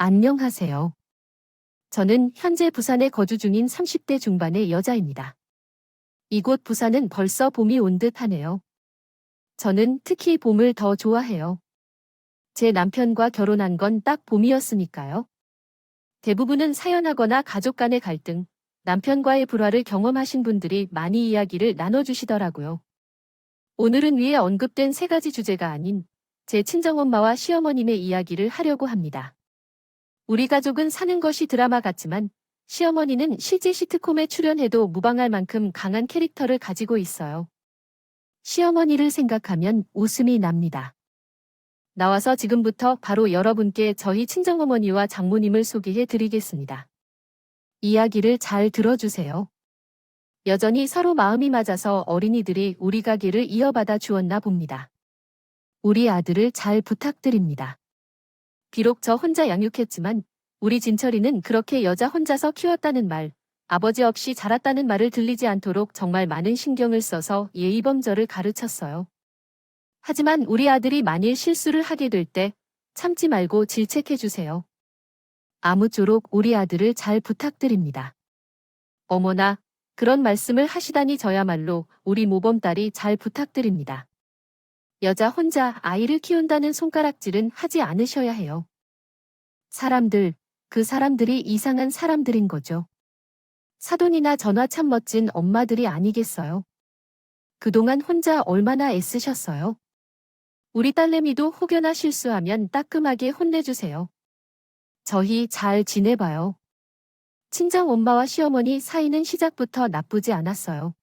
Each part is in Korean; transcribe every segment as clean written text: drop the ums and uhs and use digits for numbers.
안녕하세요. 저는 현재 부산에 거주 중인 30대 중반의 여자입니다. 이곳 부산은 벌써 봄이 온 듯하네요. 저는 특히 봄을 더 좋아해요. 제 남편과 결혼한 건 딱 봄이었으니까요. 대부분은 사연하거나 가족 간의 갈등, 남편과의 불화를 경험하신 분들이 많이 이야기를 나눠주시더라고요. 오늘은 위에 언급된 세 가지 주제가 아닌 제 친정엄마와 시어머님의 이야기를 하려고 합니다. 우리 가족은 사는 것이 드라마 같지만 시어머니는 실제 시트콤에 출연해도 무방할 만큼 강한 캐릭터를 가지고 있어요. 시어머니를 생각하면 웃음이 납니다. 나와서 지금부터 바로 여러분께 저희 친정어머니와 장모님을 소개해 드리겠습니다. 이야기를 잘 들어주세요. 여전히 서로 마음이 맞아서 어린이들이 우리 가게를 이어받아 주었나 봅니다. 우리 아들을 잘 부탁드립니다. 비록 저 혼자 양육했지만 우리 진철이는 그렇게 여자 혼자서 키웠다는 말, 아버지 없이 자랐다는 말을 들리지 않도록 정말 많은 신경을 써서 예의범절을 가르쳤어요. 하지만 우리 아들이 만일 실수를 하게 될 때 참지 말고 질책해주세요. 아무쪼록 우리 아들을 잘 부탁드립니다. 어머나, 그런 말씀을 하시다니 저야말로 우리 모범딸이 잘 부탁드립니다. 여자 혼자 아이를 키운다는 손가락질은 하지 않으셔야 해요. 사람들, 그 사람들이 이상한 사람들인 거죠. 사돈이나 전화 참 멋진 엄마들이 아니겠어요. 그동안 혼자 얼마나 애쓰셨어요. 우리 딸내미도 혹여나 실수하면 따끔하게 혼내주세요. 저희 잘 지내봐요. 친정 엄마와 시어머니 사이는 시작부터 나쁘지 않았어요.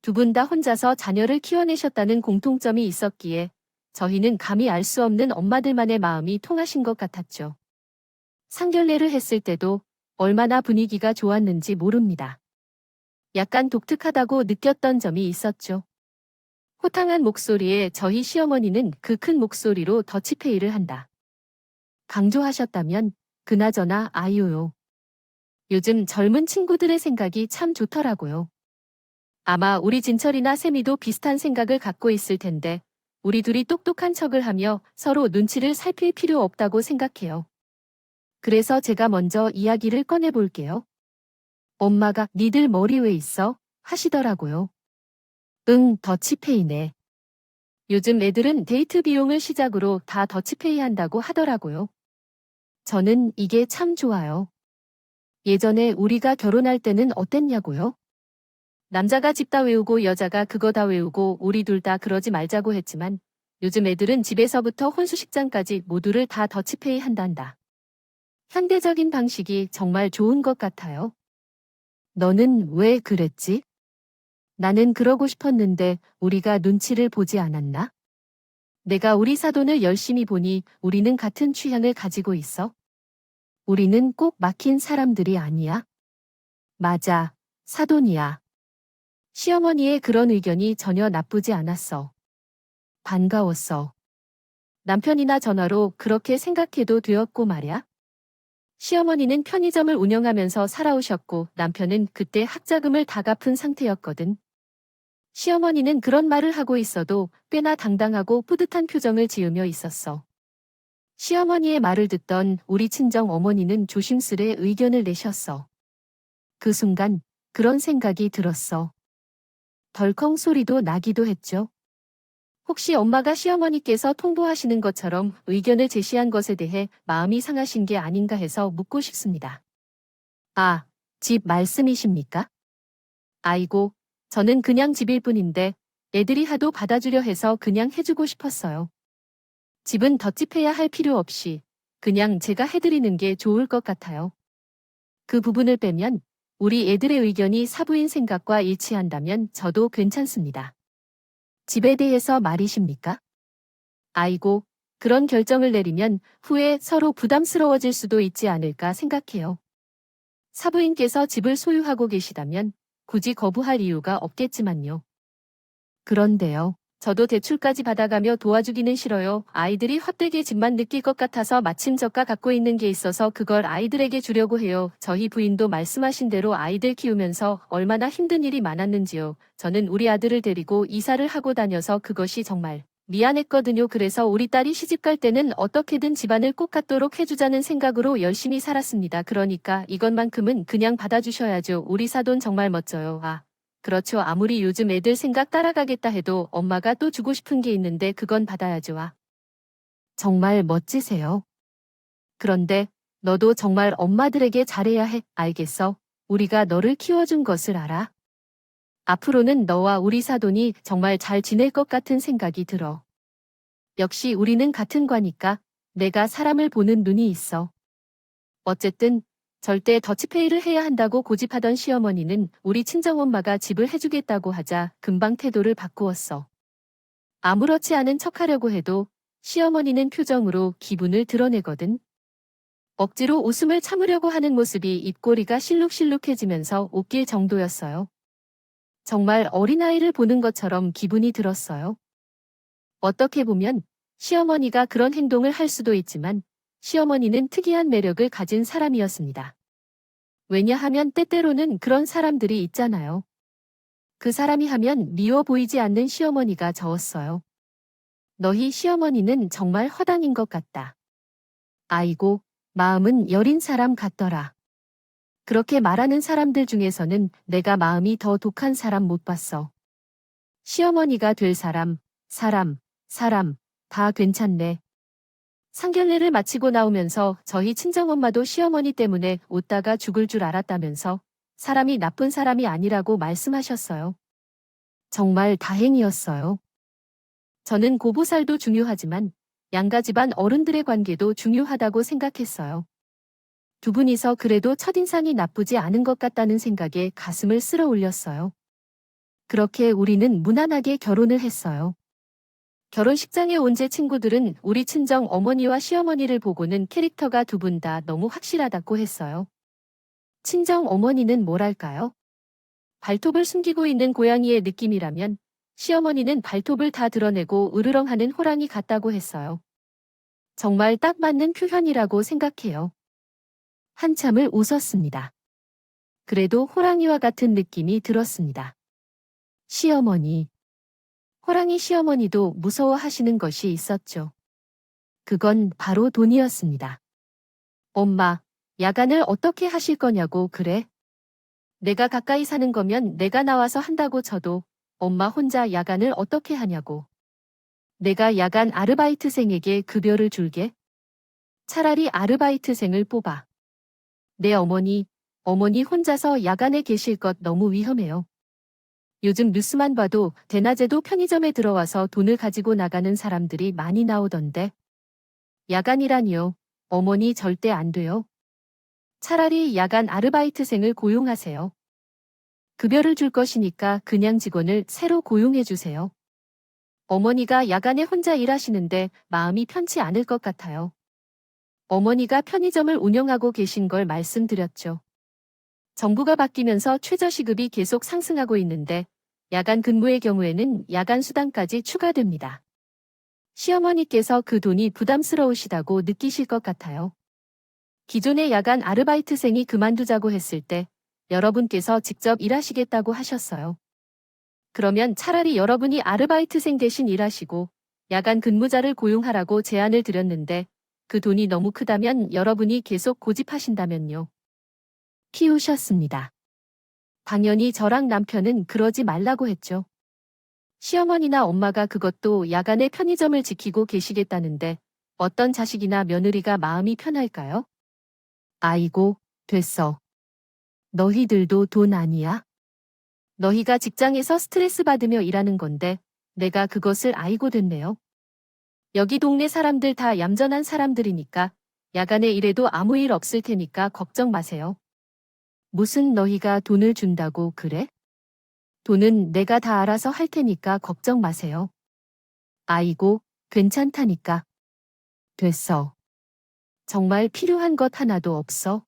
두 분 다 혼자서 자녀를 키워내셨다는 공통점이 있었기에 저희는 감히 알 수 없는 엄마들만의 마음이 통하신 것 같았죠. 상견례를 했을 때도 얼마나 분위기가 좋았는지 모릅니다. 약간 독특하다고 느꼈던 점이 있었죠. 호탕한 목소리에 저희 시어머니는 그 큰 목소리로 더치페이를 한다. 강조하셨다면 그나저나 아이오요. 요즘 젊은 친구들의 생각이 참 좋더라고요. 아마 우리 진철이나 세미도 비슷한 생각을 갖고 있을 텐데 우리 둘이 똑똑한 척을 하며 서로 눈치를 살필 필요 없다고 생각해요. 그래서 제가 먼저 이야기를 꺼내볼게요. 엄마가 니들 머리 왜 있어? 하시더라고요. 응, 더치페이네. 요즘 애들은 데이트 비용을 시작으로 다 더치페이 한다고 하더라고요. 저는 이게 참 좋아요. 예전에 우리가 결혼할 때는 어땠냐고요? 남자가 집 다 외우고 여자가 그거 다 외우고 우리 둘 다 그러지 말자고 했지만 요즘 애들은 집에서부터 혼수식장까지 모두를 다 더치페이 한단다. 현대적인 방식이 정말 좋은 것 같아요. 너는 왜 그랬지? 나는 그러고 싶었는데 우리가 눈치를 보지 않았나? 내가 우리 사돈을 열심히 보니 우리는 같은 취향을 가지고 있어. 우리는 꼭 막힌 사람들이 아니야. 맞아, 사돈이야. 시어머니의 그런 의견이 전혀 나쁘지 않았어. 반가웠어. 남편이나 전화로 그렇게 생각해도 되었고 말야. 시어머니는 편의점을 운영하면서 살아오셨고 남편은 그때 학자금을 다 갚은 상태였거든. 시어머니는 그런 말을 하고 있어도 꽤나 당당하고 뿌듯한 표정을 지으며 있었어. 시어머니의 말을 듣던 우리 친정 어머니는 조심스레 의견을 내셨어. 그 순간 그런 생각이 들었어. 덜컹 소리도 나기도 했죠. 혹시 엄마가 시어머니께서 통보하시는 것처럼 의견을 제시한 것에 대해 마음이 상하신 게 아닌가 해서 묻고 싶습니다. 아, 집 말씀이십니까? 아이고, 저는 그냥 집일 뿐인데 애들이 하도 받아주려 해서 그냥 해주고 싶었어요. 집은 덧집해야 할 필요 없이 그냥 제가 해드리는 게 좋을 것 같아요. 그 부분을 빼면 우리 애들의 의견이 사부인 생각과 일치한다면 저도 괜찮습니다. 집에 대해서 말이십니까? 아이고, 그런 결정을 내리면 후에 서로 부담스러워질 수도 있지 않을까 생각해요. 사부인께서 집을 소유하고 계시다면 굳이 거부할 이유가 없겠지만요. 그런데요. 저도 대출까지 받아가며 도와주기는 싫어요. 아이들이 헛되게 집만 느낄 것 같아서 마침 저가 갖고 있는 게 있어서 그걸 아이들에게 주려고 해요. 저희 부인도 말씀하신 대로 아이들 키우면서 얼마나 힘든 일이 많았는지요. 저는 우리 아들을 데리고 이사를 하고 다녀서 그것이 정말 미안했거든요. 그래서 우리 딸이 시집갈 때는 어떻게든 집안을 꼭 갖도록 해주자는 생각으로 열심히 살았습니다. 그러니까 이것만큼은 그냥 받아주셔야죠. 우리 사돈 정말 멋져요. 아, 그렇죠. 아무리 요즘 애들 생각 따라가겠다 해도 엄마가 또 주고 싶은 게 있는데 그건 받아야죠. 아, 정말 멋지세요. 그런데 너도 정말 엄마들에게 잘해야 해. 알겠어? 우리가 너를 키워준 것을 알아. 앞으로는 너와 우리 사돈이 정말 잘 지낼 것 같은 생각이 들어. 역시 우리는 같은 과니까 내가 사람을 보는 눈이 있어. 어쨌든 절대 더치페이를 해야 한다고 고집하던 시어머니는 우리 친정엄마가 집을 해주겠다고 하자 금방 태도를 바꾸었어. 아무렇지 않은 척하려고 해도 시어머니는 표정으로 기분을 드러내거든. 억지로 웃음을 참으려고 하는 모습이 입꼬리가 실룩실룩해지면서 웃길 정도였어요. 정말 어린아이를 보는 것처럼 기분이 들었어요. 어떻게 보면 시어머니가 그런 행동을 할 수도 있지만 시어머니는 특이한 매력을 가진 사람이었습니다. 왜냐하면 때때로는 그런 사람들이 있잖아요. 그 사람이 하면 미워 보이지 않는 시어머니가 저었어요. 너희 시어머니는 정말 허당인 것 같다. 아이고, 마음은 여린 사람 같더라. 그렇게 말하는 사람들 중에서는 내가 마음이 더 독한 사람 못 봤어. 시어머니가 될 사람 다 괜찮네. 상견례를 마치고 나오면서 저희 친정엄마도 시어머니 때문에 웃다가 죽을 줄 알았다면서 사람이 나쁜 사람이 아니라고 말씀하셨어요. 정말 다행이었어요. 저는 고부살도 중요하지만 양가 집안 어른들의 관계도 중요하다고 생각했어요. 두 분이서 그래도 첫인상이 나쁘지 않은 것 같다는 생각에 가슴을 쓸어 올렸어요. 그렇게 우리는 무난하게 결혼을 했어요. 결혼식장에 온 제 친구들은 우리 친정 어머니와 시어머니를 보고는 캐릭터가 두 분 다 너무 확실하다고 했어요. 친정 어머니는 뭐랄까요? 발톱을 숨기고 있는 고양이의 느낌이라면 시어머니는 발톱을 다 드러내고 으르렁하는 호랑이 같다고 했어요. 정말 딱 맞는 표현이라고 생각해요. 한참을 웃었습니다. 그래도 호랑이와 같은 느낌이 들었습니다. 시어머니. 호랑이 시어머니도 무서워하시는 것이 있었죠. 그건 바로 돈이었습니다. 엄마, 야간을 어떻게 하실 거냐고 그래? 내가 가까이 사는 거면 내가 나와서 한다고 쳐도 엄마 혼자 야간을 어떻게 하냐고. 내가 야간 아르바이트생에게 급여를 줄게. 차라리 아르바이트생을 뽑아. 내 어머니 혼자서 야간에 계실 것 너무 위험해요. 요즘 뉴스만 봐도 대낮에도 편의점에 들어와서 돈을 가지고 나가는 사람들이 많이 나오던데. 야간이라니요. 어머니 절대 안 돼요. 차라리 야간 아르바이트생을 고용하세요. 급여를 줄 것이니까 그냥 직원을 새로 고용해 주세요. 어머니가 야간에 혼자 일하시는데 마음이 편치 않을 것 같아요. 어머니가 편의점을 운영하고 계신 걸 말씀드렸죠. 정부가 바뀌면서 최저시급이 계속 상승하고 있는데 야간 근무의 경우에는 야간 수당까지 추가됩니다. 시어머니께서 그 돈이 부담스러우시다고 느끼실 것 같아요. 기존의 야간 아르바이트생이 그만두자고 했을 때 여러분께서 직접 일하시겠다고 하셨어요. 그러면 차라리 여러분이 아르바이트생 대신 일하시고 야간 근무자를 고용하라고 제안을 드렸는데 그 돈이 너무 크다면 여러분이 계속 고집하신다면요. 키우셨습니다. 당연히 저랑 남편은 그러지 말라고 했죠. 시어머니나 엄마가 그것도 야간에 편의점을 지키고 계시겠다는데 어떤 자식이나 며느리가 마음이 편할까요? 아이고, 됐어. 너희들도 돈 아니야? 너희가 직장에서 스트레스 받으며 일하는 건데 내가 그것을 알고 됐네요. 여기 동네 사람들 다 얌전한 사람들이니까 야간에 일해도 아무 일 없을 테니까 걱정 마세요. 무슨 너희가 돈을 준다고 그래? 돈은 내가 다 알아서 할 테니까 걱정 마세요. 아이고, 괜찮다니까. 됐어. 정말 필요한 것 하나도 없어?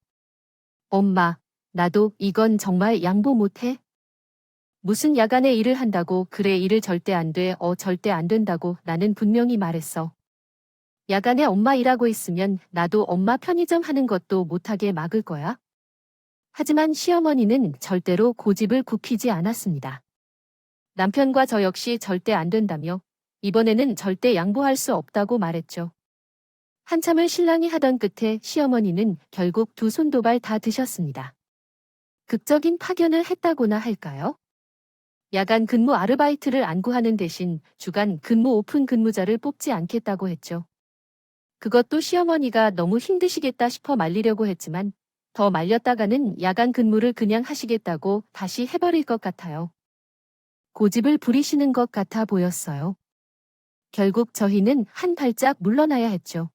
엄마, 나도 이건 정말 양보 못해? 무슨 야간에 일을 한다고 그래 일을 절대 안 돼, 절대 안 된다고 나는 분명히 말했어. 야간에 엄마 일하고 있으면 나도 엄마 편의점 하는 것도 못하게 막을 거야. 하지만 시어머니는 절대로 고집을 굽히지 않았습니다. 남편과 저 역시 절대 안 된다며 이번에는 절대 양보할 수 없다고 말했죠. 한참을 신랑이 하던 끝에 시어머니는 결국 두 손도발 다 드셨습니다. 극적인 파견을 했다고나 할까요? 야간 근무 아르바이트를 안 구하는 대신 주간 근무 오픈 근무자를 뽑지 않겠다고 했죠. 그것도 시어머니가 너무 힘드시겠다 싶어 말리려고 했지만 더 말렸다가는 야간 근무를 그냥 하시겠다고 다시 해버릴 것 같아요. 고집을 부리시는 것 같아 보였어요. 결국 저희는 한 발짝 물러나야 했죠.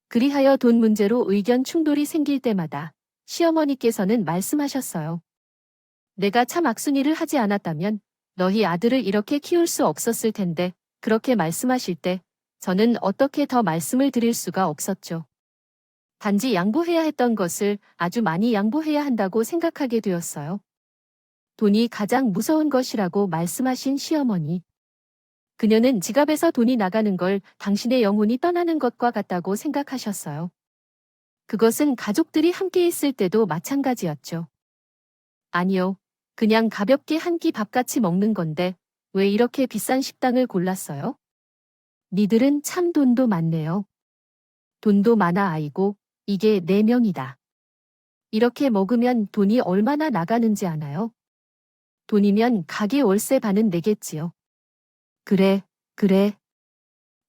그리하여 돈 문제로 의견 충돌이 생길 때마다 시어머니께서는 말씀하셨어요. 내가 참 악순이를 하지 않았다면 너희 아들을 이렇게 키울 수 없었을 텐데 그렇게 말씀하실 때 저는 어떻게 더 말씀을 드릴 수가 없었죠. 단지 양보해야 했던 것을 아주 많이 양보해야 한다고 생각하게 되었어요. 돈이 가장 무서운 것이라고 말씀하신 시어머니. 그녀는 지갑에서 돈이 나가는 걸 당신의 영혼이 떠나는 것과 같다고 생각하셨어요. 그것은 가족들이 함께 있을 때도 마찬가지였죠. 아니요. 그냥 가볍게 한 끼 밥같이 먹는 건데 왜 이렇게 비싼 식당을 골랐어요? 니들은 참 돈도 많네요. 돈도 많아 아이고 이게 4명이다. 이렇게 먹으면 돈이 얼마나 나가는지 아나요? 돈이면 가게 월세 반은 내겠지요. 그래, 그래.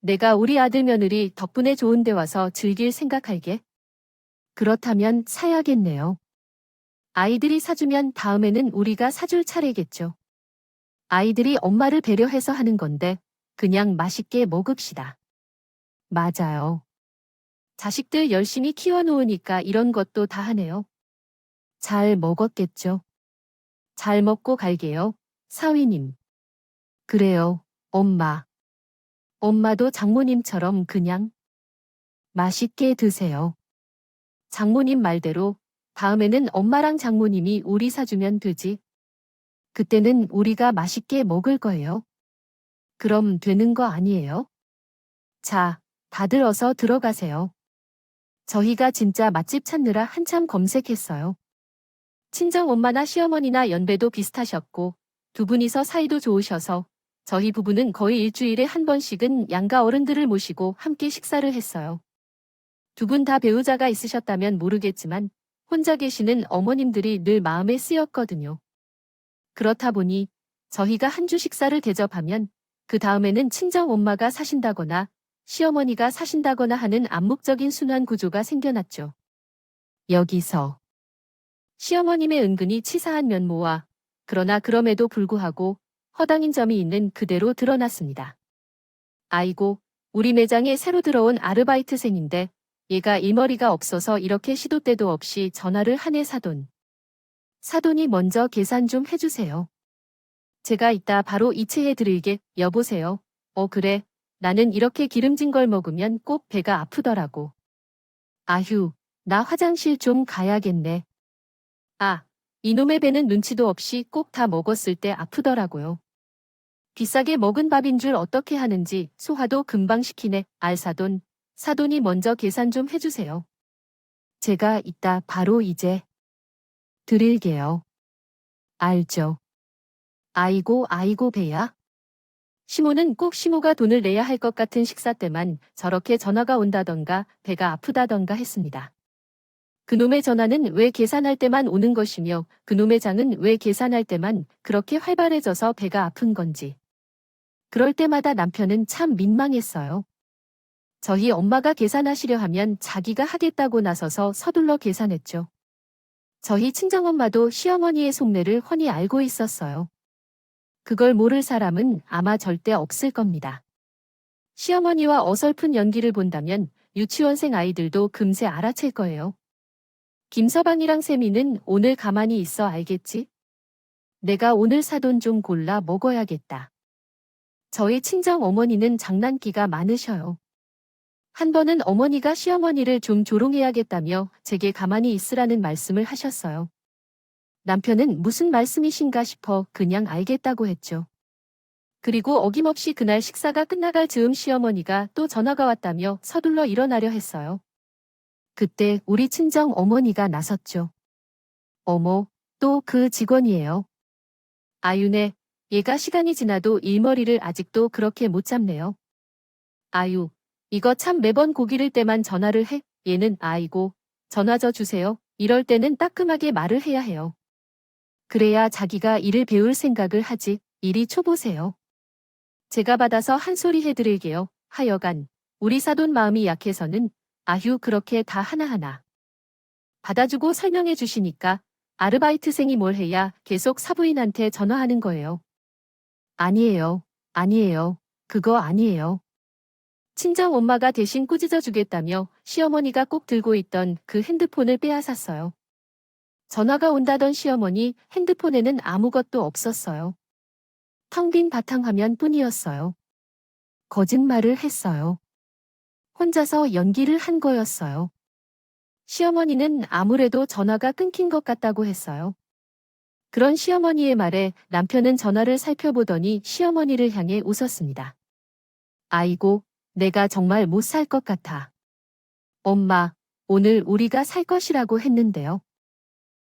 내가 우리 아들 며느리 덕분에 좋은 데 와서 즐길 생각할게. 그렇다면 사야겠네요. 아이들이 사주면 다음에는 우리가 사줄 차례겠죠. 아이들이 엄마를 배려해서 하는 건데 그냥 맛있게 먹읍시다. 맞아요. 자식들 열심히 키워놓으니까 이런 것도 다 하네요. 잘 먹었겠죠. 잘 먹고 갈게요. 사위님. 그래요, 엄마. 엄마도 장모님처럼 그냥 맛있게 드세요. 장모님 말대로 다음에는 엄마랑 장모님이 우리 사주면 되지. 그때는 우리가 맛있게 먹을 거예요. 그럼 되는 거 아니에요? 자, 다들 어서 들어가세요. 저희가 진짜 맛집 찾느라 한참 검색했어요. 친정 엄마나 시어머니나 연배도 비슷하셨고 두 분이서 사이도 좋으셔서 저희 부부는 거의 일주일에 한 번씩은 양가 어른들을 모시고 함께 식사를 했어요. 두 분 다 배우자가 있으셨다면 모르겠지만 혼자 계시는 어머님들이 늘 마음에 쓰였거든요. 그렇다 보니 저희가 한 주 식사를 대접하면 그 다음에는 친정 엄마가 사신다거나 시어머니가 사신다거나 하는 암묵적인 순환 구조가 생겨났죠. 여기서 시어머님의 은근히 치사한 면모와 그러나 그럼에도 불구하고 허당인 점이 있는 그대로 드러났습니다. 아이고, 우리 매장에 새로 들어온 아르바이트생인데 얘가 일머리가 없어서 이렇게 시도 때도 없이 전화를 하네 사돈. 사돈이 먼저 계산 좀 해주세요. 제가 이따 바로 이체해 드릴게. 여보세요. 그래. 나는 이렇게 기름진 걸 먹으면 꼭 배가 아프더라고. 아휴, 나 화장실 좀 가야겠네. 아, 이놈의 배는 눈치도 없이 꼭 다 먹었을 때 아프더라고요. 비싸게 먹은 밥인 줄 어떻게 하는지 소화도 금방 시키네. 알사돈, 사돈이 먼저 계산 좀 해주세요. 제가 이따 바로 이제 드릴게요. 알죠. 아이고 아이고 배야. 시모는 꼭 시모가 돈을 내야 할 것 같은 식사 때만 저렇게 전화가 온다던가 배가 아프다던가 했습니다. 그놈의 전화는 왜 계산할 때만 오는 것이며 그놈의 장은 왜 계산할 때만 그렇게 활발해져서 배가 아픈 건지. 그럴 때마다 남편은 참 민망했어요. 저희 엄마가 계산하시려 하면 자기가 하겠다고 나서서 서둘러 계산했죠. 저희 친정엄마도 시어머니의 속내를 훤히 알고 있었어요. 그걸 모를 사람은 아마 절대 없을 겁니다. 시어머니와 어설픈 연기를 본다면 유치원생 아이들도 금세 알아챌 거예요. 김서방이랑 세미는 오늘 가만히 있어 알겠지? 내가 오늘 사돈 좀 골라 먹어야겠다. 저희 친정 어머니는 장난기가 많으셔요. 한 번은 어머니가 시어머니를 좀 조롱해야겠다며 제게 가만히 있으라는 말씀을 하셨어요. 남편은 무슨 말씀이신가 싶어 그냥 알겠다고 했죠. 그리고 어김없이 그날 식사가 끝나갈 즈음 시어머니가 또 전화가 왔다며 서둘러 일어나려 했어요. 그때 우리 친정 어머니가 나섰죠. 어머, 또 그 직원이에요. 아유네, 얘가 시간이 지나도 일머리를 아직도 그렇게 못 잡네요. 아유, 이거 참 매번 고기를 때만 전화를 해. 얘는 아이고, 전화 저 주세요. 이럴 때는 따끔하게 말을 해야 해요. 그래야 자기가 일을 배울 생각을 하지. 이리 쳐보세요. 제가 받아서 한 소리 해드릴게요. 하여간 우리 사돈 마음이 약해서는 아휴 그렇게 다 하나하나 받아주고 설명해 주시니까 아르바이트생이 뭘 해야 계속 사부인한테 전화하는 거예요. 아니에요. 아니에요. 그거 아니에요. 친정 엄마가 대신 꾸짖어 주겠다며 시어머니가 꼭 들고 있던 그 핸드폰을 빼앗았어요. 전화가 온다던 시어머니 핸드폰에는 아무것도 없었어요. 텅 빈 바탕화면 뿐이었어요. 거짓말을 했어요. 혼자서 연기를 한 거였어요. 시어머니는 아무래도 전화가 끊긴 것 같다고 했어요. 그런 시어머니의 말에 남편은 전화를 살펴보더니 시어머니를 향해 웃었습니다. 아이고, 내가 정말 못 살 것 같아. 엄마, 오늘 우리가 살 것이라고 했는데요.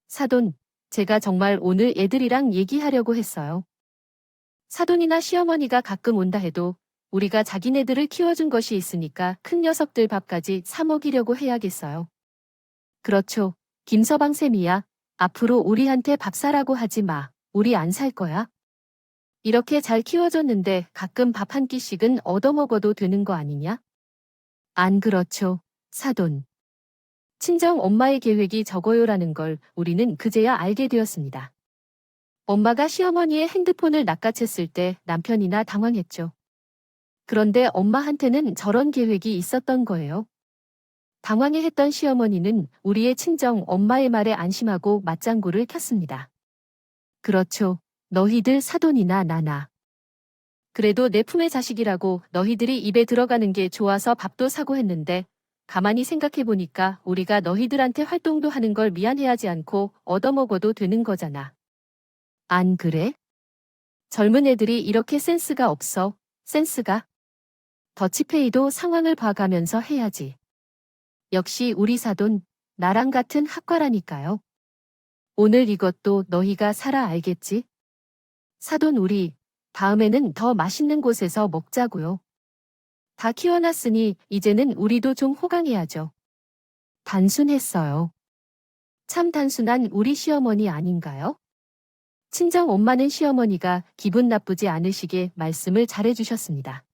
사돈, 제가 정말 오늘 애들이랑 얘기하려고 했어요. 사돈이나 시어머니가 가끔 온다 해도 우리가 자기네들을 키워준 것이 있으니까 큰 녀석들 밥까지 사 먹이려고 해야겠어요. 그렇죠. 김서방 쌤이야. 앞으로 우리한테 밥 사라고 하지 마. 우리 안 살 거야. 이렇게 잘 키워줬는데 가끔 밥 한 끼씩은 얻어먹어도 되는 거 아니냐? 안 그렇죠. 사돈. 친정 엄마의 계획이 저거요라는 걸 우리는 그제야 알게 되었습니다. 엄마가 시어머니의 핸드폰을 낚아챘을 때 남편이나 당황했죠. 그런데 엄마한테는 저런 계획이 있었던 거예요. 당황해했던 시어머니는 우리의 친정 엄마의 말에 안심하고 맞장구를 켰습니다. 그렇죠. 너희들 사돈이나 나나. 그래도 내 품의 자식이라고 너희들이 입에 들어가는 게 좋아서 밥도 사고 했는데 가만히 생각해보니까 우리가 너희들한테 활동도 하는 걸 미안해하지 않고 얻어먹어도 되는 거잖아. 안 그래? 젊은 애들이 이렇게 센스가 없어. 센스가. 더치페이도 상황을 봐가면서 해야지. 역시 우리 사돈, 나랑 같은 학과라니까요. 오늘 이것도 너희가 사라 알겠지? 사돈 우리, 다음에는 더 맛있는 곳에서 먹자고요. 다 키워놨으니 이제는 우리도 좀 호강해야죠. 단순했어요. 참 단순한 우리 시어머니 아닌가요? 친정 엄마는 시어머니가 기분 나쁘지 않으시게 말씀을 잘해주셨습니다.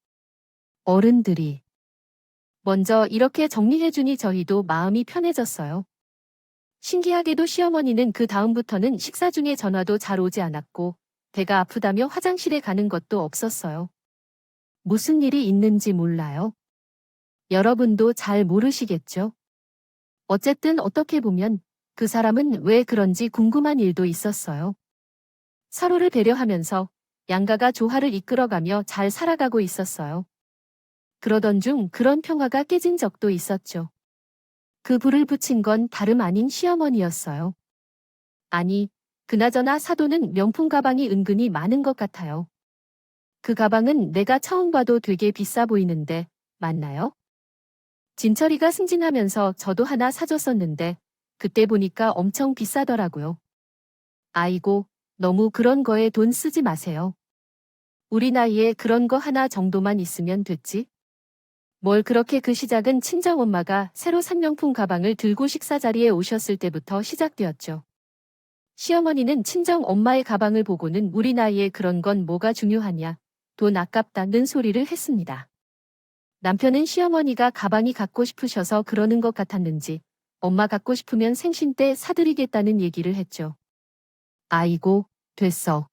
어른들이 먼저 이렇게 정리해주니 저희도 마음이 편해졌어요. 신기하게도 시어머니는 그 다음부터는 식사 중에 전화도 잘 오지 않았고 배가 아프다며 화장실에 가는 것도 없었어요. 무슨 일이 있는지 몰라요. 여러분도 잘 모르시겠죠? 어쨌든 어떻게 보면 그 사람은 왜 그런지 궁금한 일도 있었어요. 서로를 배려하면서 양가가 조화를 이끌어가며 잘 살아가고 있었어요. 그러던 중 그런 평화가 깨진 적도 있었죠. 그 불을 붙인 건 다름 아닌 시어머니였어요. 아니, 그나저나 사돈은 명품 가방이 은근히 많은 것 같아요. 그 가방은 내가 처음 봐도 되게 비싸 보이는데, 맞나요? 진철이가 승진하면서 저도 하나 사줬었는데, 그때 보니까 엄청 비싸더라고요. 아이고, 너무 그런 거에 돈 쓰지 마세요. 우리 나이에 그런 거 하나 정도만 있으면 됐지? 뭘 그렇게 그 시작은 친정엄마가 새로 산 명품 가방을 들고 식사 자리에 오셨을 때부터 시작되었죠. 시어머니는 친정엄마의 가방을 보고는 우리 나이에 그런 건 뭐가 중요하냐, 돈 아깝다는 소리를 했습니다. 남편은 시어머니가 가방이 갖고 싶으셔서 그러는 것 같았는지 엄마 갖고 싶으면 생신 때 사드리겠다는 얘기를 했죠. 아이고, 됐어.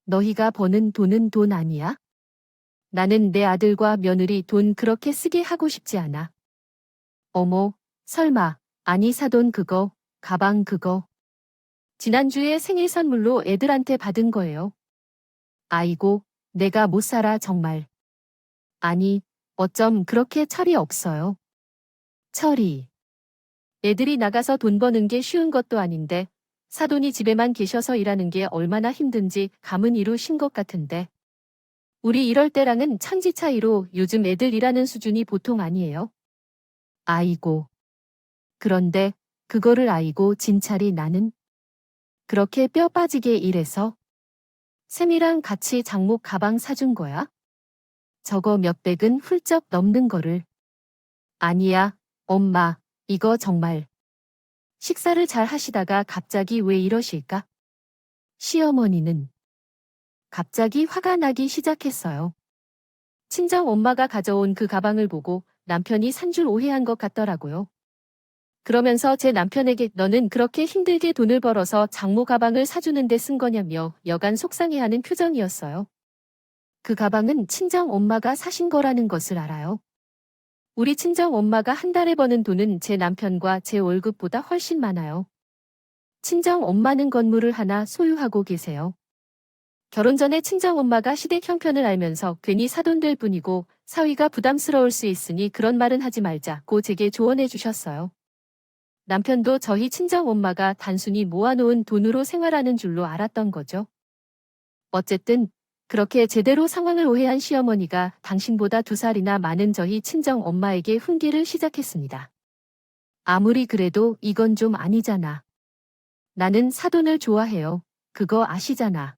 너희가 버는 돈은 돈 아니야? 나는 내 아들과 며느리 돈 그렇게 쓰게 하고 싶지 않아. 어머, 설마, 아니 사돈 그거, 가방 그거. 지난주에 생일 선물로 애들한테 받은 거예요. 아이고, 내가 못 살아 정말. 아니, 어쩜 그렇게 철이 없어요. 철이. 애들이 나가서 돈 버는 게 쉬운 것도 아닌데, 사돈이 집에만 계셔서 일하는 게 얼마나 힘든지 감은 이루신 것 같은데. 우리 이럴 때랑은 천지 차이로 요즘 애들 일하는 수준이 보통 아니에요. 아이고. 그런데 그거를 아이고 진찰이 나는 그렇게 뼈 빠지게 일해서 샘이랑 같이 장목 가방 사준 거야? 저거 몇백은 훌쩍 넘는 거를. 아니야, 엄마, 이거 정말. 식사를 잘 하시다가 갑자기 왜 이러실까? 시어머니는 갑자기 화가 나기 시작했어요. 친정 엄마가 가져온 그 가방을 보고 남편이 산 줄 오해한 것 같더라고요. 그러면서 제 남편에게 너는 그렇게 힘들게 돈을 벌어서 장모 가방을 사주는데 쓴 거냐며 여간 속상해하는 표정이었어요. 그 가방은 친정 엄마가 사신 거라는 것을 알아요. 우리 친정 엄마가 한 달에 버는 돈은 제 남편과 제 월급보다 훨씬 많아요. 친정 엄마는 건물을 하나 소유하고 계세요. 결혼 전에 친정 엄마가 시댁 형편을 알면서 괜히 사돈 될 뿐이고 사위가 부담스러울 수 있으니 그런 말은 하지 말자고 제게 조언해 주셨어요. 남편도 저희 친정 엄마가 단순히 모아놓은 돈으로 생활하는 줄로 알았던 거죠. 어쨌든 그렇게 제대로 상황을 오해한 시어머니가 당신보다 2살이나 많은 저희 친정 엄마에게 훈계를 시작했습니다. 아무리 그래도 이건 좀 아니잖아. 나는 사돈을 좋아해요. 그거 아시잖아.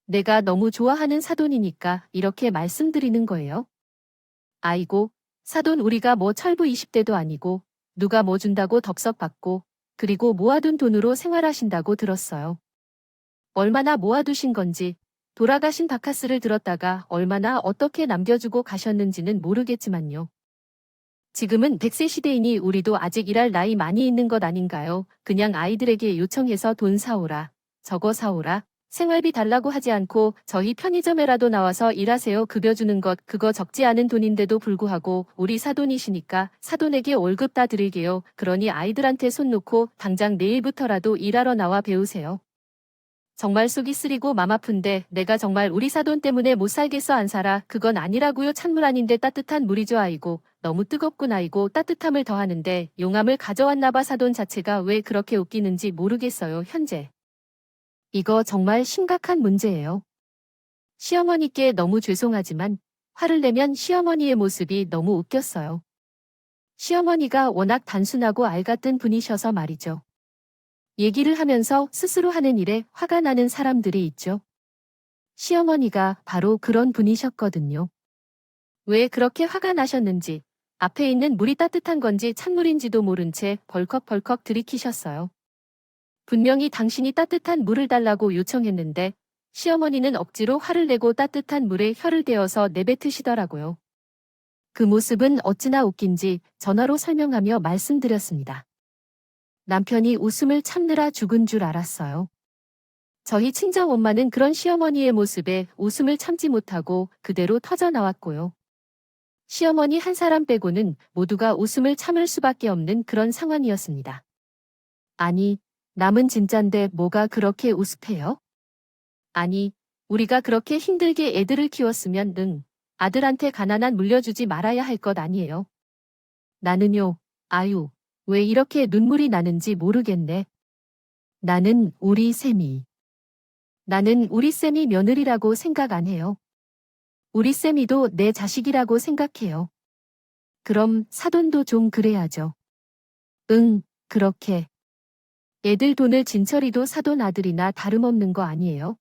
내가 너무 좋아하는 사돈이니까 이렇게 말씀드리는 거예요. 아이고, 사돈 우리가 뭐 철부 20대도 아니고 누가 뭐 준다고 덥석 받고 그리고 모아둔 돈으로 생활하신다고 들었어요. 얼마나 모아두신 건지 돌아가신 바카스를 들었다가 얼마나 어떻게 남겨주고 가셨는지는 모르겠지만요. 지금은 100세 시대이니 우리도 아직 일할 나이 많이 있는 것 아닌가요? 그냥 아이들에게 요청해서 돈 사오라, 저거 사오라, 생활비 달라고 하지 않고 저희 편의점에라도 나와서 일하세요. 급여 주는 것 그거 적지 않은 돈인데도 불구하고 우리 사돈이시니까 사돈에게 월급 다 드릴게요. 그러니 아이들한테 손 놓고 당장 내일부터라도 일하러 나와 배우세요. 정말 속이 쓰리고 맘 아픈데 내가 정말 우리 사돈 때문에 못 살겠어 안 살아. 그건 아니라고요. 찬물 아닌데 따뜻한 물이죠. 아이고 너무 뜨겁군. 아이고 따뜻함을 더하는데 용암을 가져왔나봐. 사돈 자체가 왜 그렇게 웃기는지 모르겠어요. 현재. 이거 정말 심각한 문제예요. 시어머니께 너무 죄송하지만 화를 내면 시어머니의 모습이 너무 웃겼어요. 시어머니가 워낙 단순하고 알같은 분이셔서 말이죠. 얘기를 하면서 스스로 하는 일에 화가 나는 사람들이 있죠. 시어머니가 바로 그런 분이셨거든요. 왜 그렇게 화가 나셨는지, 앞에 있는 물이 따뜻한 건지 찬물인지도 모른 채 벌컥벌컥 들이키셨어요. 분명히 당신이 따뜻한 물을 달라고 요청했는데 시어머니는 억지로 화를 내고 따뜻한 물에 혀를 대어서 내뱉으시더라고요. 그 모습은 어찌나 웃긴지 전화로 설명하며 말씀드렸습니다. 남편이 웃음을 참느라 죽은 줄 알았어요. 저희 친정엄마는 그런 시어머니의 모습에 웃음을 참지 못하고 그대로 터져 나왔고요. 시어머니 한 사람 빼고는 모두가 웃음을 참을 수밖에 없는 그런 상황이었습니다. 아니, 남은 진짠데 뭐가 그렇게 우습해요? 아니, 우리가 그렇게 힘들게 애들을 키웠으면 아들한테 가난한 물려주지 말아야 할 것 아니에요. 나는요, 아유, 왜 이렇게 눈물이 나는지 모르겠네. 나는 우리 쌤이 며느리라고 생각 안 해요. 우리 쌤이도 내 자식이라고 생각해요. 그럼 사돈도 좀 그래야죠. 그렇게. 애들 돈을 진철이도 사돈 아들이나 다름없는 거 아니에요?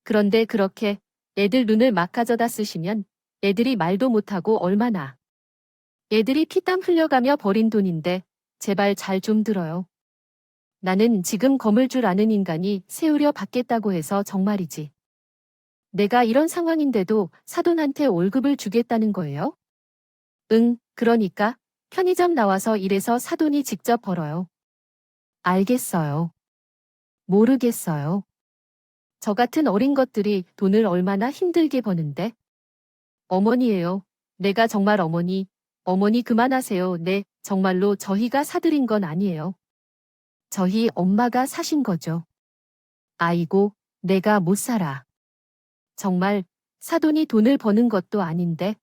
그런데 그렇게 애들 눈을 막 가져다 쓰시면 애들이 말도 못하고 얼마나. 애들이 피땀 흘려가며 버린 돈인데 제발 잘 좀 들어요. 나는 지금 검을 줄 아는 인간이 세우려 받겠다고 해서 정말이지. 내가 이런 상황인데도 사돈한테 월급을 주겠다는 거예요? 그러니까 편의점 나와서 일해서 사돈이 직접 벌어요. 알겠어요. 모르겠어요. 저 같은 어린 것들이 돈을 얼마나 힘들게 버는데? 어머니예요. 내가 정말 어머니 그만하세요. 네, 정말로 저희가 사드린 건 아니에요. 저희 엄마가 사신 거죠. 아이고, 내가 못 살아. 정말 사돈이 돈을 버는 것도 아닌데.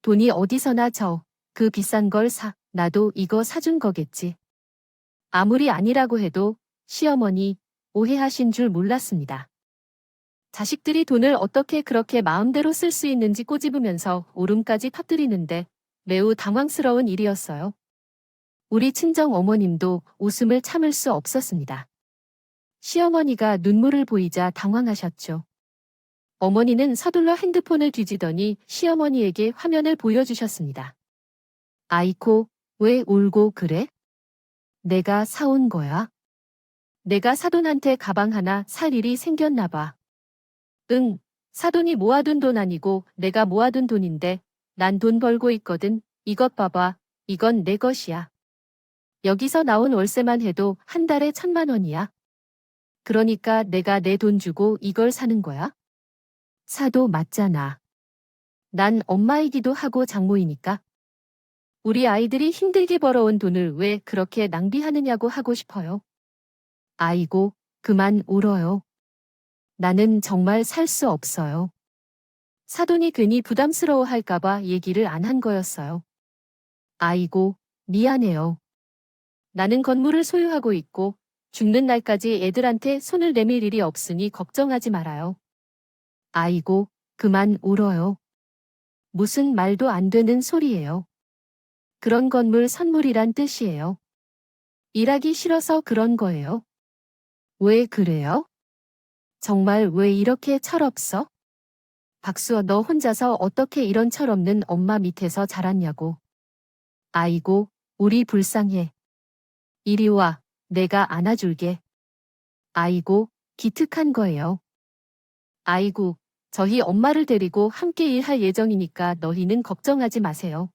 돈이 어디서나 그 비싼 걸 나도 이거 사준 거겠지. 아무리 아니라고 해도 시어머니 오해하신 줄 몰랐습니다. 자식들이 돈을 어떻게 그렇게 마음대로 쓸 수 있는지 꼬집으면서 울음까지 터뜨리는데 매우 당황스러운 일이었어요. 우리 친정 어머님도 웃음을 참을 수 없었습니다. 시어머니가 눈물을 보이자 당황하셨죠. 어머니는 서둘러 핸드폰을 뒤지더니 시어머니에게 화면을 보여주셨습니다. 아이코, 왜 울고 그래? 내가 사온 거야. 내가 사돈한테 가방 하나 살 일이 생겼나 봐. 응, 사돈이 모아둔 돈 아니고 내가 모아둔 돈인데 난 돈 벌고 있거든. 이것 봐봐. 이건 내 것이야. 여기서 나온 월세만 해도 한 달에 1,000만 원이야. 그러니까 내가 내 돈 주고 이걸 사는 거야? 사도 맞잖아. 난 엄마이기도 하고 장모이니까. 우리 아이들이 힘들게 벌어온 돈을 왜 그렇게 낭비하느냐고 하고 싶어요. 아이고, 그만 울어요. 나는 정말 살 수 없어요. 사돈이 괜히 부담스러워할까봐 얘기를 안 한 거였어요. 아이고, 미안해요. 나는 건물을 소유하고 있고 죽는 날까지 애들한테 손을 내밀 일이 없으니 걱정하지 말아요. 아이고, 그만 울어요. 무슨 말도 안 되는 소리예요. 그런 건물 선물이란 뜻이에요. 일하기 싫어서 그런 거예요. 왜 그래요? 정말 왜 이렇게 철없어? 박수아, 너 혼자서 어떻게 이런 철없는 엄마 밑에서 자랐냐고. 아이고, 우리 불쌍해. 이리 와, 내가 안아줄게. 아이고, 기특한 거예요. 아이고, 저희 엄마를 데리고 함께 일할 예정이니까 너희는 걱정하지 마세요.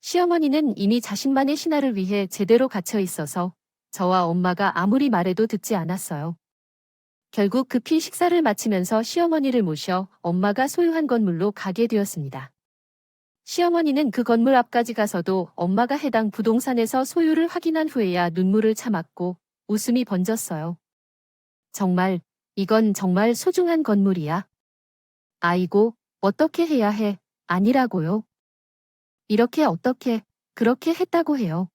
시어머니는 이미 자신만의 신하를 위해 제대로 갇혀 있어서 저와 엄마가 아무리 말해도 듣지 않았어요. 결국 급히 식사를 마치면서 시어머니를 모셔 엄마가 소유한 건물로 가게 되었습니다. 시어머니는 그 건물 앞까지 가서도 엄마가 해당 부동산에서 소유를 확인한 후에야 눈물을 참았고 웃음이 번졌어요. 정말, 이건 정말 소중한 건물이야. 아이고, 어떻게 해야 해? 아니라고요. 이렇게 어떻게, 그렇게 했다고 해요.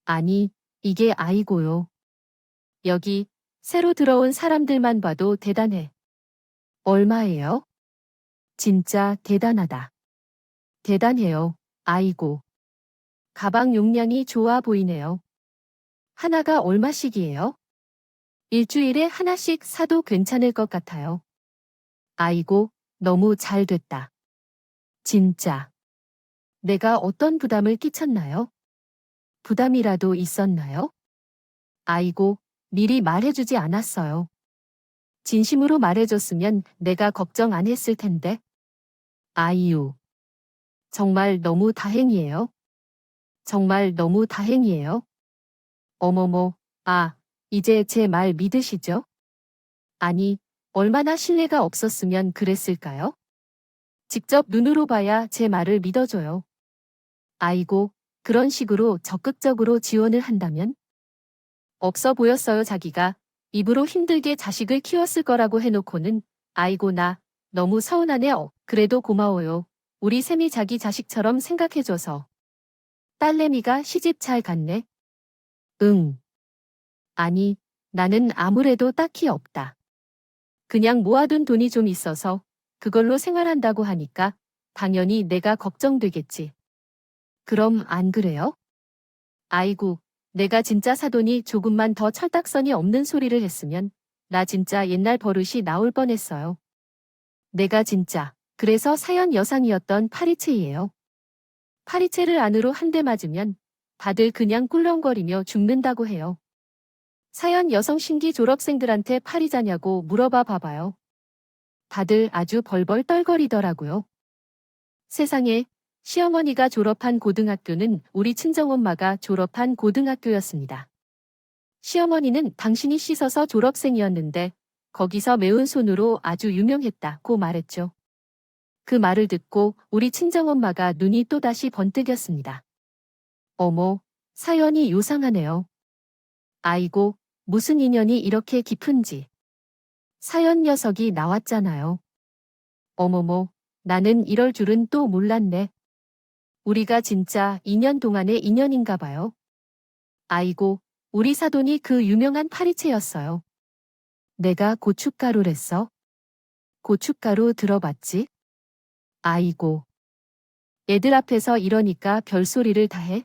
아니, 이게 아이고요. 여기, 새로 들어온 사람들만 봐도 대단해. 얼마예요? 진짜 대단하다. 대단해요. 아이고. 가방 용량이 좋아 보이네요. 하나가 얼마씩이에요? 일주일에 하나씩 사도 괜찮을 것 같아요. 아이고, 너무 잘 됐다. 진짜. 내가 어떤 부담을 끼쳤나요? 부담이라도 있었나요? 아이고, 미리 말해주지 않았어요. 진심으로 말해줬으면 내가 걱정 안 했을 텐데. 아이유. 정말 너무 다행이에요. 정말 너무 다행이에요. 어머머, 이제 제 말 믿으시죠? 아니, 얼마나 신뢰가 없었으면 그랬을까요? 직접 눈으로 봐야 제 말을 믿어줘요. 아이고, 그런 식으로 적극적으로 지원을 한다면? 없어 보였어요, 자기가. 입으로 힘들게 자식을 키웠을 거라고 해놓고는. 아이고, 나 너무 서운하네. 그래도 고마워요. 우리 샘이 자기 자식처럼 생각해줘서. 딸내미가 시집 잘 갔네. 응. 아니, 나는 아무래도 딱히 없다. 그냥 모아둔 돈이 좀 있어서 그걸로 생활한다고 하니까 당연히 내가 걱정되겠지. 그럼 안 그래요? 아이고, 내가 진짜 사돈이 조금만 더 철딱서니 없는 소리를 했으면 나 진짜 옛날 버릇이 나올 뻔했어요. 내가 진짜 그래서 사연 여상이었던 파리채예요. 파리채를 안으로 한 대 맞으면 다들 그냥 꿀렁거리며 죽는다고 해요. 사연 여성 신기 졸업생들한테 파리자냐고 물어봐 봐봐요. 다들 아주 벌벌 떨거리더라고요. 세상에, 시어머니가 졸업한 고등학교는 우리 친정엄마가 졸업한 고등학교였습니다. 시어머니는 당신이 씻어서 졸업생이었는데 거기서 매운 손으로 아주 유명했다고 말했죠. 그 말을 듣고 우리 친정엄마가 눈이 또다시 번뜩였습니다. 어머, 사연이 요상하네요. 아이고, 무슨 인연이 이렇게 깊은지. 사연 녀석이 나왔잖아요. 어머머, 나는 이럴 줄은 또 몰랐네. 우리가 진짜 2년 동안의 인연인가 봐요. 아이고, 우리 사돈이 그 유명한 파리채였어요. 내가 고춧가루랬어? 고춧가루 들어봤지? 아이고. 애들 앞에서 이러니까 별소리를 다 해?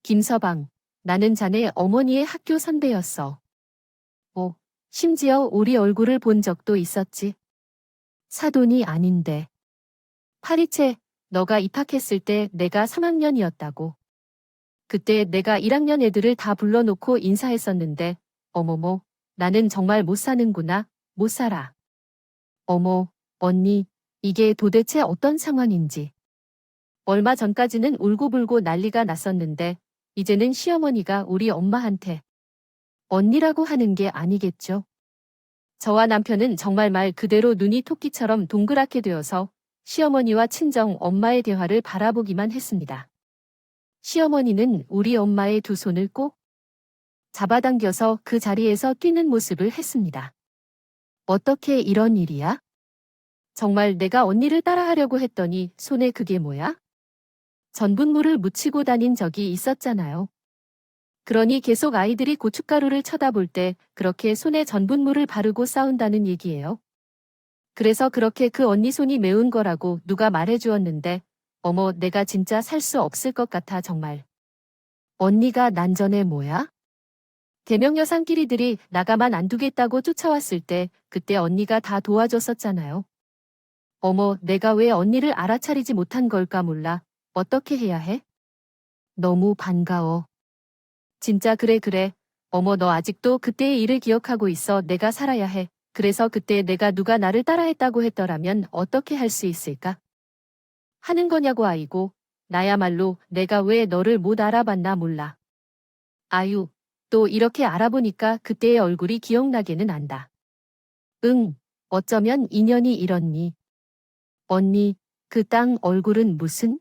김서방, 나는 자네 어머니의 학교 선배였어. 심지어 우리 얼굴을 본 적도 있었지. 사돈이 아닌데. 파리채, 너가 입학했을 때 내가 3학년이었다고. 그때 내가 1학년 애들을 다 불러놓고 인사했었는데, 어머머, 나는 정말 못 사는구나, 못 살아. 어머, 언니, 이게 도대체 어떤 상황인지. 얼마 전까지는 울고불고 난리가 났었는데, 이제는 시어머니가 우리 엄마한테 언니라고 하는 게 아니겠죠. 저와 남편은 정말 말 그대로 눈이 토끼처럼 동그랗게 되어서 시어머니와 친정 엄마의 대화를 바라보기만 했습니다. 시어머니는 우리 엄마의 두 손을 꼭 잡아당겨서 그 자리에서 뛰는 모습을 했습니다. 어떻게 이런 일이야? 정말 내가 언니를 따라하려고 했더니 손에 그게 뭐야? 전분물을 묻히고 다닌 적이 있었잖아요. 그러니 계속 아이들이 고춧가루를 쳐다볼 때 그렇게 손에 전분물을 바르고 싸운다는 얘기예요. 그래서 그렇게 그 언니 손이 매운 거라고 누가 말해주었는데 어머 내가 진짜 살 수 없을 것 같아 정말. 언니가 난전에 뭐야? 대명 여상끼리들이 나가만 안 두겠다고 쫓아왔을 때 그때 언니가 다 도와줬었잖아요. 어머 내가 왜 언니를 알아차리지 못한 걸까 몰라. 어떻게 해야 해? 너무 반가워. 진짜 그래. 어머 너 아직도 그때의 일을 기억하고 있어. 내가 살아야 해. 그래서 그때 내가 누가 나를 따라했다고 했더라면 어떻게 할 수 있을까? 하는 거냐고 아이고. 나야말로 내가 왜 너를 못 알아봤나 몰라. 아유, 또 이렇게 알아보니까 그때의 얼굴이 기억나게는 한다. 응, 어쩌면 인연이 이렇니. 언니, 그 땅 얼굴은 무슨?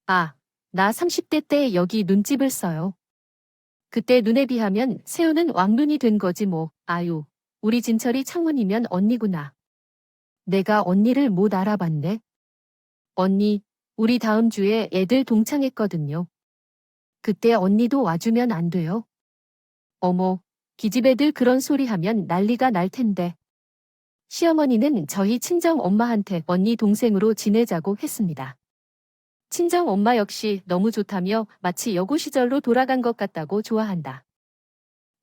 아, 나 30대 때 여기 눈집을 써요. 그때 눈에 비하면 세우는 왕눈이 된 거지 뭐. 아유, 우리 진철이 창문이면 언니구나. 내가 언니를 못 알아봤네. 언니, 우리 다음 주에 애들 동창했거든요. 그때 언니도 와주면 안 돼요? 어머, 기집애들 그런 소리 하면 난리가 날 텐데. 시어머니는 저희 친정 엄마한테 언니 동생으로 지내자고 했습니다. 친정 엄마 역시 너무 좋다며 마치 여고 시절로 돌아간 것 같다고 좋아한다.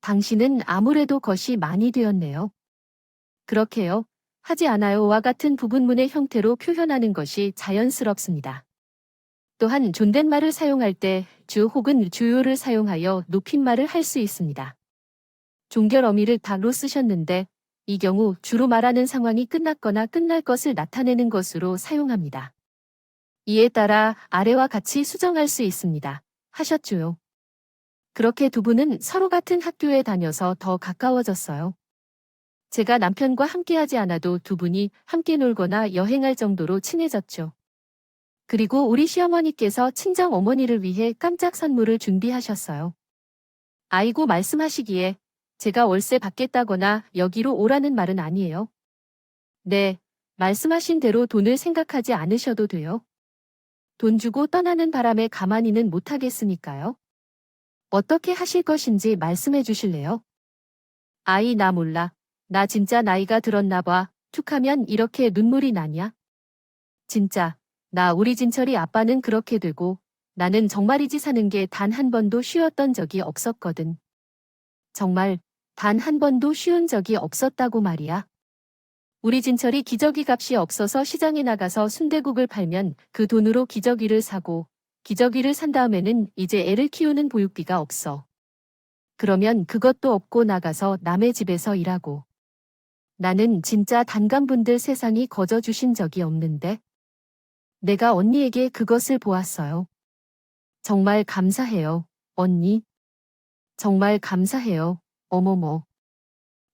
당신은 아무래도 것이 많이 되었네요. 그렇게요. 하지 않아요와 같은 부분문의 형태로 표현하는 것이 자연스럽습니다. 또한 존댓말을 사용할 때 주 혹은 주요를 사용하여 높임말을 할 수 있습니다. 종결 어미를 다로 쓰셨는데 이 경우 주로 말하는 상황이 끝났거나 끝날 것을 나타내는 것으로 사용합니다. 이에 따라 아래와 같이 수정할 수 있습니다. 하셨죠요. 그렇게 두 분은 서로 같은 학교에 다녀서 더 가까워졌어요. 제가 남편과 함께하지 않아도 두 분이 함께 놀거나 여행할 정도로 친해졌죠. 그리고 우리 시어머니께서 친정 어머니를 위해 깜짝 선물을 준비하셨어요. 아이고 말씀하시기에 제가 월세 받겠다거나 여기로 오라는 말은 아니에요. 네, 말씀하신 대로 돈을 생각하지 않으셔도 돼요. 돈 주고 떠나는 바람에 가만히는 못하겠으니까요. 어떻게 하실 것인지 말씀해 주실래요? 아이 나 몰라. 나 진짜 나이가 들었나 봐. 툭하면 이렇게 눈물이 나냐? 진짜. 나 우리 진철이 아빠는 그렇게 되고 나는 정말이지 사는 게 단 한 번도 쉬었던 적이 없었거든. 정말 단 한 번도 쉬운 적이 없었다고 말이야. 우리 진철이 기저귀 값이 없어서 시장에 나가서 순대국을 팔면 그 돈으로 기저귀를 사고 기저귀를 산 다음에는 이제 애를 키우는 보육비가 없어. 그러면 그것도 없고 나가서 남의 집에서 일하고. 나는 진짜 단간분들 세상이 거저 주신 적이 없는데. 내가 언니에게 그것을 보았어요. 정말 감사해요, 언니. 정말 감사해요, 어머머.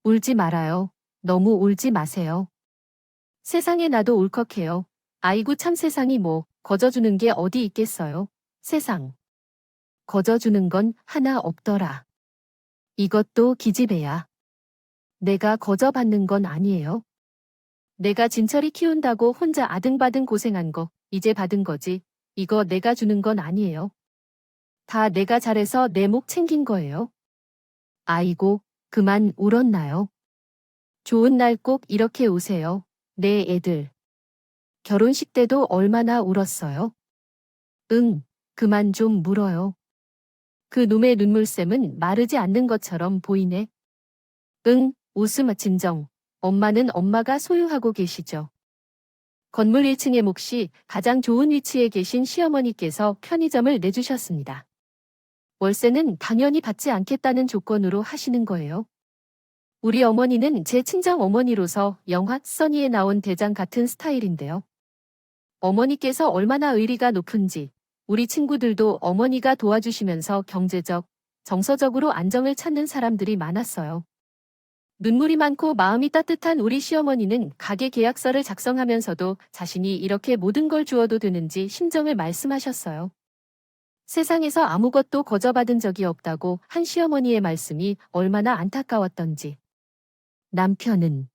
울지 말아요. 너무 울지 마세요. 세상에 나도 울컥해요. 아이고 참 세상이 뭐, 거저주는 게 어디 있겠어요. 세상. 거저주는 건 하나 없더라. 이것도 기집애야. 내가 거저받는 건 아니에요. 내가 진철이 키운다고 혼자 아등바등 고생한 거, 이제 받은 거지. 이거 내가 주는 건 아니에요. 다 내가 잘해서 내 목 챙긴 거예요. 아이고, 그만 울었나요? 좋은 날 꼭 이렇게 오세요. 내 애들. 결혼식 때도 얼마나 울었어요? 응, 그만 좀 물어요. 그 놈의 눈물샘은 마르지 않는 것처럼 보이네. 응, 웃음 진정. 엄마는 엄마가 소유하고 계시죠. 건물 1층의 몫이 가장 좋은 위치에 계신 시어머니께서 편의점을 내주셨습니다. 월세는 당연히 받지 않겠다는 조건으로 하시는 거예요. 우리 어머니는 제 친정 어머니로서 영화 써니에 나온 대장 같은 스타일인데요. 어머니께서 얼마나 의리가 높은지 우리 친구들도 어머니가 도와주시면서 경제적, 정서적으로 안정을 찾는 사람들이 많았어요. 눈물이 많고 마음이 따뜻한 우리 시어머니는 가게 계약서를 작성하면서도 자신이 이렇게 모든 걸 주어도 되는지 심정을 말씀하셨어요. 세상에서 아무것도 거저받은 적이 없다고 한 시어머니의 말씀이 얼마나 안타까웠던지. 남편은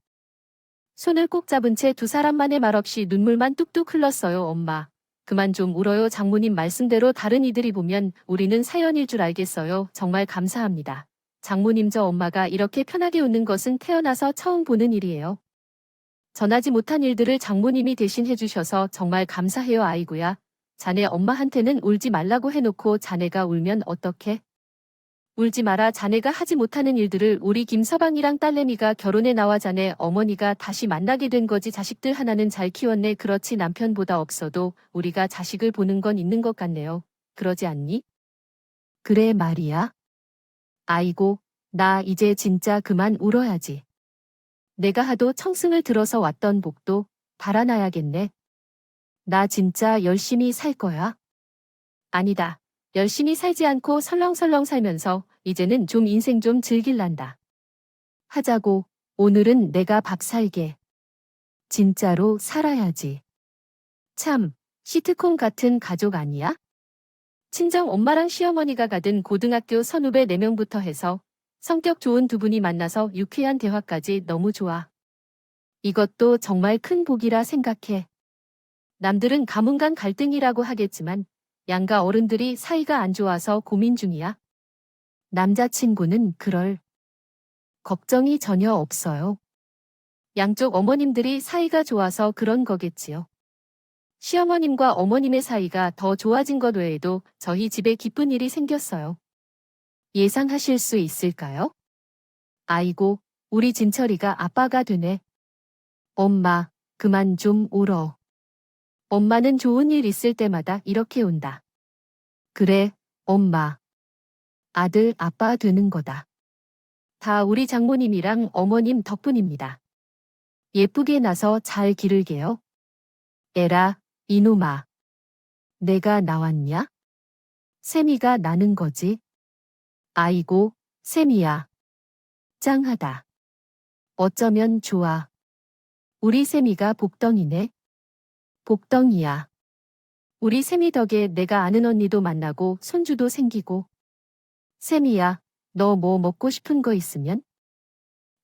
손을 꼭 잡은 채 두 사람만의 말 없이 눈물만 뚝뚝 흘렀어요. 엄마. 그만 좀 울어요. 장모님 말씀대로 다른 이들이 보면 우리는 사연일 줄 알겠어요. 정말 감사합니다. 장모님 저 엄마가 이렇게 편하게 웃는 것은 태어나서 처음 보는 일이에요. 전하지 못한 일들을 장모님이 대신 해주셔서 정말 감사해요. 아이고야. 자네 엄마한테는 울지 말라고 해놓고 자네가 울면 어떡해? 울지 마라. 자네가 하지 못하는 일들을 우리 김서방이랑 딸내미가 결혼해 나와 자네 어머니가 다시 만나게 된 거지. 자식들 하나는 잘 키웠네. 그렇지 남편보다 없어도 우리가 자식을 보는 건 있는 것 같네요. 그러지 않니? 그래 말이야. 아이고, 나 이제 진짜 그만 울어야지. 내가 하도 청승을 들어서 왔던 복도 달아나야겠네. 나 진짜 열심히 살 거야. 아니다. 열심히 살지 않고 설렁설렁 살면서 이제는 좀 인생 좀 즐길란다. 하자고. 오늘은 내가 밥 살게. 진짜로 살아야지. 참, 시트콤 같은 가족 아니야? 친정 엄마랑 시어머니가 가든 고등학교 선후배 4명부터 해서 성격 좋은 두 분이 만나서 유쾌한 대화까지 너무 좋아. 이것도 정말 큰 복이라 생각해. 남들은 가문간 갈등이라고 하겠지만 양가 어른들이 사이가 안 좋아서 고민 중이야. 남자친구는 그럴 걱정이 전혀 없어요. 양쪽 어머님들이 사이가 좋아서 그런 거겠지요. 시어머님과 어머님의 사이가 더 좋아진 것 외에도 저희 집에 기쁜 일이 생겼어요. 예상하실 수 있을까요? 아이고, 우리 진철이가 아빠가 되네. 엄마, 그만 좀 울어. 엄마는 좋은 일 있을 때마다 이렇게 운다. 그래, 엄마. 아들, 아빠 되는 거다. 다 우리 장모님이랑 어머님 덕분입니다. 예쁘게 나서 잘 기르게요. 에라, 이놈아. 내가 나왔냐? 세미가 나는 거지. 아이고, 세미야. 짱하다. 어쩌면 좋아. 우리 세미가 복덩이네. 복덩이야. 우리 세미 덕에 내가 아는 언니도 만나고 손주도 생기고. 세미야, 너 뭐 먹고 싶은 거 있으면?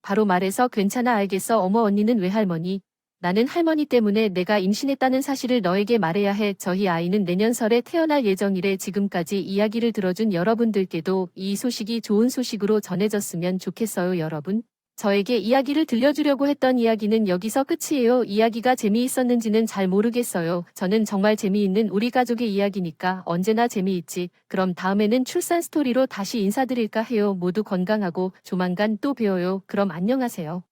바로 말해서 괜찮아 알겠어. 어머 언니는 외할머니. 나는 할머니 때문에 내가 임신했다는 사실을 너에게 말해야 해. 저희 아이는 내년 설에 태어날 예정이래. 지금까지 이야기를 들어준 여러분들께도 이 소식이 좋은 소식으로 전해졌으면 좋겠어요. 여러분. 저에게 이야기를 들려주려고 했던 이야기는 여기서 끝이에요. 이야기가 재미있었는지는 잘 모르겠어요. 저는 정말 재미있는 우리 가족의 이야기니까 언제나 재미있지. 그럼 다음에는 출산 스토리로 다시 인사드릴까 해요. 모두 건강하고 조만간 또 봬요. 그럼 안녕하세요.